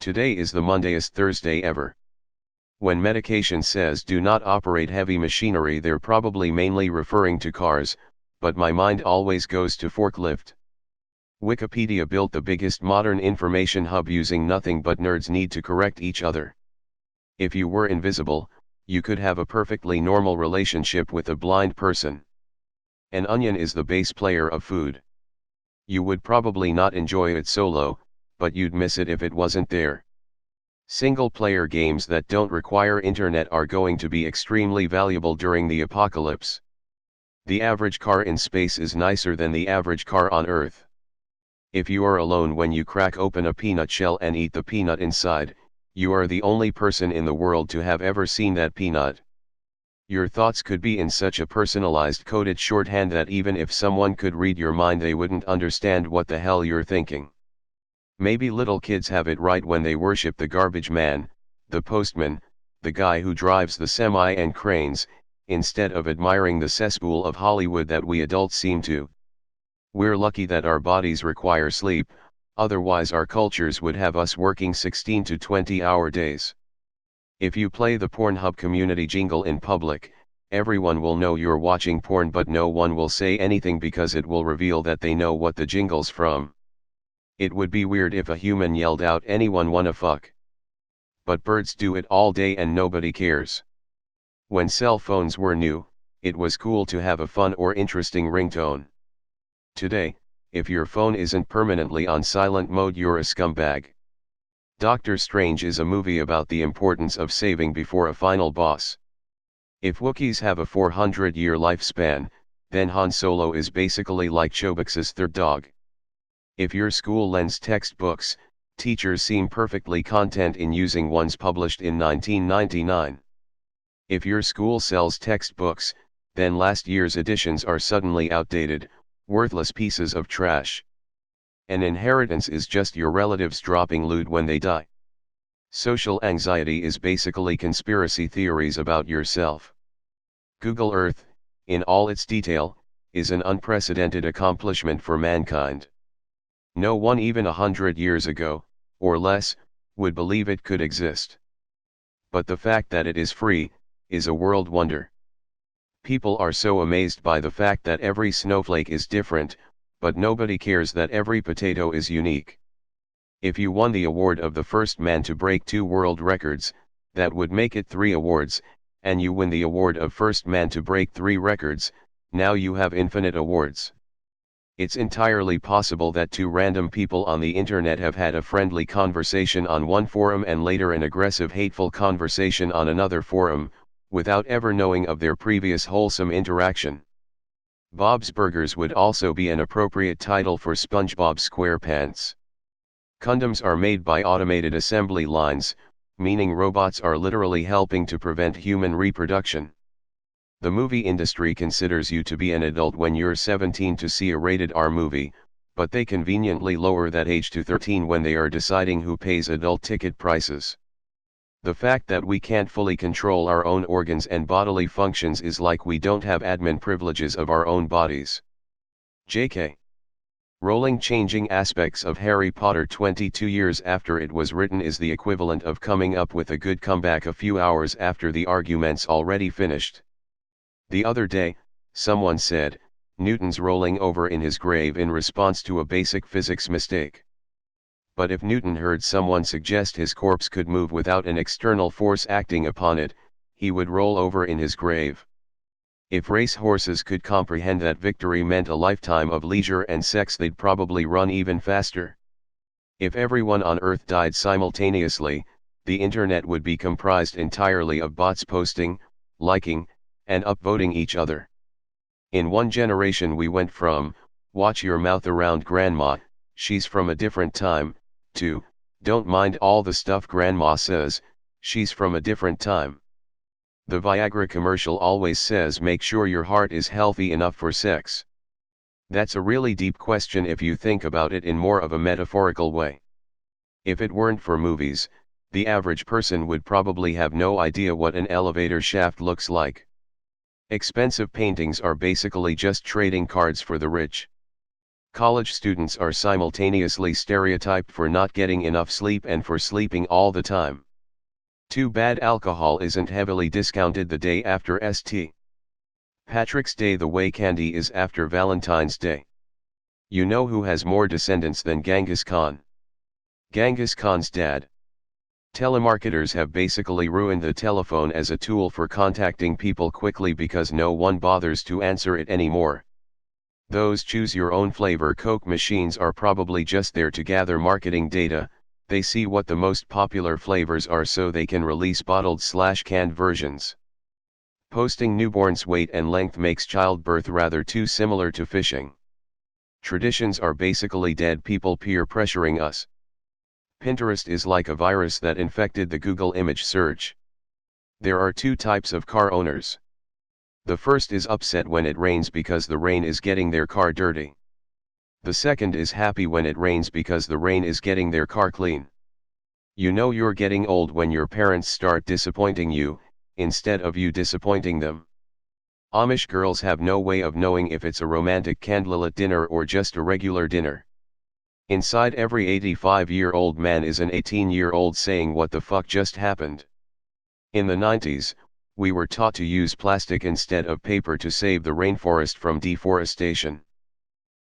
Today is the Mondayest Thursday ever. When medication says do not operate heavy machinery, they're probably mainly referring to cars, but my mind always goes to forklift. Wikipedia built the biggest modern information hub using nothing but nerds need to correct each other. If you were invisible, you could have a perfectly normal relationship with a blind person. An onion is the bass player of food. You would probably not enjoy it solo, but you'd miss it if it wasn't there. Single-player games that don't require internet are going to be extremely valuable during the apocalypse. The average car in space is nicer than the average car on Earth. If you are alone when you crack open a peanut shell and eat the peanut inside, you are the only person in the world to have ever seen that peanut. Your thoughts could be in such a personalized coded shorthand that even if someone could read your mind, they wouldn't understand what the hell you're thinking. Maybe little kids have it right when they worship the garbage man, the postman, the guy who drives the semi and cranes, instead of admiring the cesspool of Hollywood that we adults seem to. We're lucky that our bodies require sleep, otherwise our cultures would have us working 16 to 20-hour days. If you play the Pornhub community jingle in public, everyone will know you're watching porn, but no one will say anything because it will reveal that they know what the jingle's from. It would be weird if a human yelled out, "Anyone wanna fuck?" But birds do it all day and nobody cares. When cell phones were new, it was cool to have a fun or interesting ringtone. Today, if your phone isn't permanently on silent mode, you're a scumbag. Doctor Strange is a movie about the importance of saving before a final boss. If Wookiees have a 400-year lifespan, then Han Solo is basically like Chewbaca's third dog. If your school lends textbooks, teachers seem perfectly content in using ones published in 1999. If your school sells textbooks, then last year's editions are suddenly outdated, worthless pieces of trash. An inheritance is just your relatives dropping loot when they die. Social anxiety is basically conspiracy theories about yourself. Google Earth, in all its detail, is an unprecedented accomplishment for mankind. No one even 100 years ago, or less, would believe it could exist. But the fact that it is free, is a world wonder. People are so amazed by the fact that every snowflake is different, but nobody cares that every potato is unique. If you won the award of the first man to break 2 world records, that would make it 3 awards, and you win the award of first man to break 3 records, now you have infinite awards. It's entirely possible that 2 random people on the internet have had a friendly conversation on one forum and later an aggressive, hateful conversation on another forum, without ever knowing of their previous wholesome interaction. Bob's Burgers would also be an appropriate title for SpongeBob SquarePants. Condoms are made by automated assembly lines, meaning robots are literally helping to prevent human reproduction. The movie industry considers you to be an adult when you're 17 to see a rated R movie, but they conveniently lower that age to 13 when they are deciding who pays adult ticket prices. The fact that we can't fully control our own organs and bodily functions is like we don't have admin privileges of our own bodies. JK. Rowling changing aspects of Harry Potter 22 years after it was written is the equivalent of coming up with a good comeback a few hours after the argument's already finished. The other day, someone said, Newton's rolling over in his grave in response to a basic physics mistake. But if Newton heard someone suggest his corpse could move without an external force acting upon it, he would roll over in his grave. If race horses could comprehend that victory meant a lifetime of leisure and sex, they'd probably run even faster. If everyone on Earth died simultaneously, the internet would be comprised entirely of bots posting, liking, and upvoting each other. In one generation we went from, "Watch your mouth around grandma, she's from a different time," to, "Don't mind all the stuff grandma says, she's from a different time." The Viagra commercial always says make sure your heart is healthy enough for sex. That's a really deep question if you think about it in more of a metaphorical way. If it weren't for movies, the average person would probably have no idea what an elevator shaft looks like. Expensive paintings are basically just trading cards for the rich. College students are simultaneously stereotyped for not getting enough sleep and for sleeping all the time. Too bad alcohol isn't heavily discounted the day after St. Patrick's Day the way candy is after Valentine's Day. You know who has more descendants than Genghis Khan? Genghis Khan's dad. Telemarketers have basically ruined the telephone as a tool for contacting people quickly because no one bothers to answer it anymore. Those choose your own flavor Coke machines are probably just there to gather marketing data. They see what the most popular flavors are so they can release bottled/canned versions. Posting newborns' weight and length makes childbirth rather too similar to fishing. Traditions are basically dead people peer pressuring us. Pinterest is like a virus that infected the Google image search. There are two types of car owners. The first is upset when it rains because the rain is getting their car dirty. The second is happy when it rains because the rain is getting their car clean. You know you're getting old when your parents start disappointing you, instead of you disappointing them. Amish girls have no way of knowing if it's a romantic candlelit dinner or just a regular dinner. Inside every 85-year-old man is an 18-year-old saying what the fuck just happened. In the 90s, we were taught to use plastic instead of paper to save the rainforest from deforestation.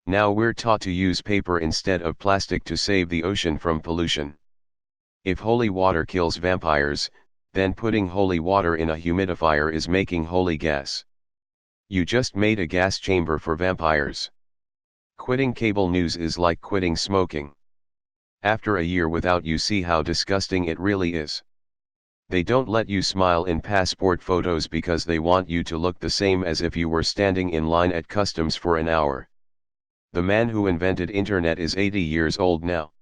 Now we're taught to use paper instead of plastic to save the ocean from pollution. If holy water kills vampires, then putting holy water in a humidifier is making holy gas. You just made a gas chamber for vampires. Quitting cable news is like quitting smoking. After a year without you see how disgusting it really is. They don't let you smile in passport photos because they want you to look the same as if you were standing in line at customs for an hour. The man who invented internet is 80 years old now.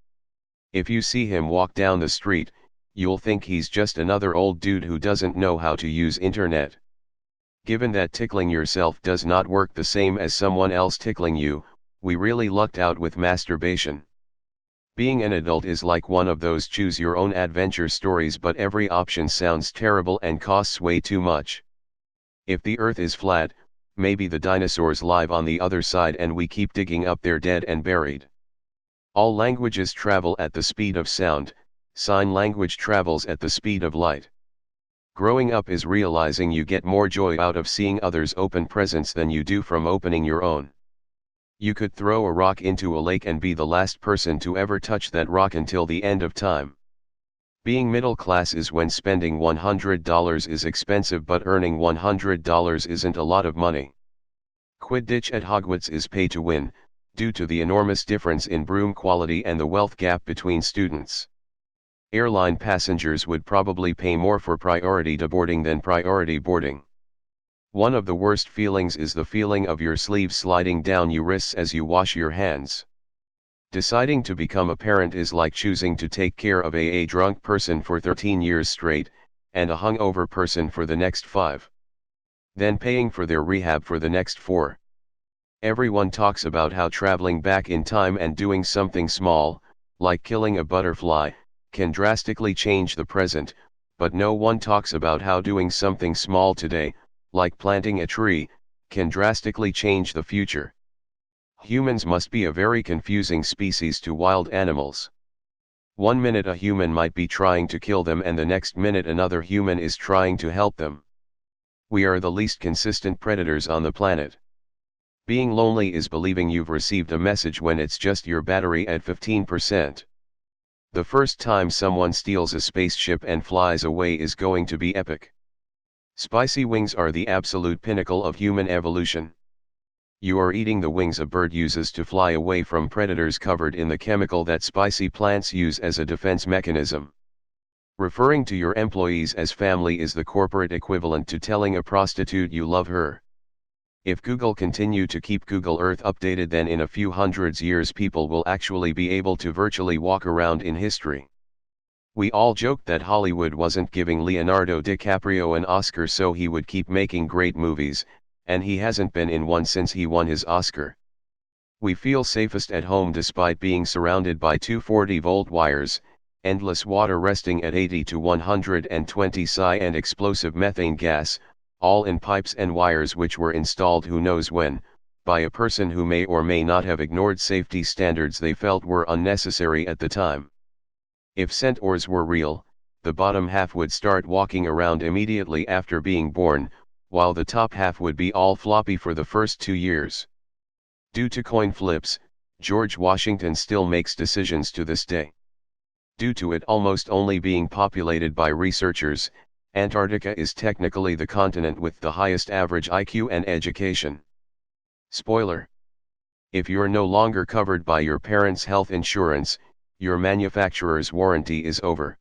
If you see him walk down the street, you'll think he's just another old dude who doesn't know how to use internet. Given that tickling yourself does not work the same as someone else tickling you, we really lucked out with masturbation. Being an adult is like one of those choose your own adventure stories, but every option sounds terrible and costs way too much. If the earth is flat, maybe the dinosaurs live on the other side and we keep digging up their dead and buried. All languages travel at the speed of sound. Sign language travels at the speed of light. Growing up is realizing you get more joy out of seeing others open presents than you do from opening your own. You could throw a rock into a lake and be the last person to ever touch that rock until the end of time. Being middle class is when spending $100 is expensive but earning $100 isn't a lot of money. Quidditch at Hogwarts is pay to win, due to the enormous difference in broom quality and the wealth gap between students. Airline passengers would probably pay more for priority boarding than priority boarding. One of the worst feelings is the feeling of your sleeves sliding down your wrists as you wash your hands. Deciding to become a parent is like choosing to take care of a drunk person for 13 years straight, and a hungover person for the next 5. Then paying for their rehab for the next 4. Everyone talks about how traveling back in time and doing something small, like killing a butterfly, can drastically change the present, but no one talks about how doing something small today, like planting a tree, can drastically change the future. Humans must be a very confusing species to wild animals. One minute a human might be trying to kill them and the next minute another human is trying to help them. We are the least consistent predators on the planet. Being lonely is believing you've received a message when it's just your battery at 15%. The first time someone steals a spaceship and flies away is going to be epic. Spicy wings are the absolute pinnacle of human evolution. You are eating the wings a bird uses to fly away from predators covered in the chemical that spicy plants use as a defense mechanism. Referring to your employees as family is the corporate equivalent to telling a prostitute you love her. If Google continue to keep Google Earth updated, then in a few hundreds years people will actually be able to virtually walk around in history. We all joked that Hollywood wasn't giving Leonardo DiCaprio an Oscar so he would keep making great movies, and he hasn't been in one since he won his Oscar. We feel safest at home despite being surrounded by 240-volt wires, endless water resting at 80 to 120 psi and explosive methane gas, all in pipes and wires which were installed who knows when, by a person who may or may not have ignored safety standards they felt were unnecessary at the time. If centaurs were real, the bottom half would start walking around immediately after being born, while the top half would be all floppy for the first 2 years. Due to coin flips, George Washington still makes decisions to this day. Due to it almost only being populated by researchers, Antarctica is technically the continent with the highest average IQ and education. Spoiler: if you're no longer covered by your parents' health insurance, your manufacturer's warranty is over.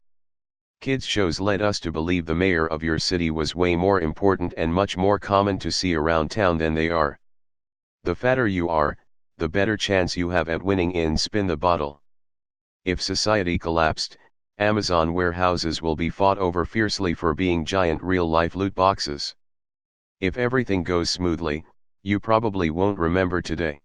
Kids shows led us to believe the mayor of your city was way more important and much more common to see around town than they are. The fatter you are, the better chance you have at winning in Spin the Bottle. If society collapsed, Amazon warehouses will be fought over fiercely for being giant real-life loot boxes. If everything goes smoothly, you probably won't remember today.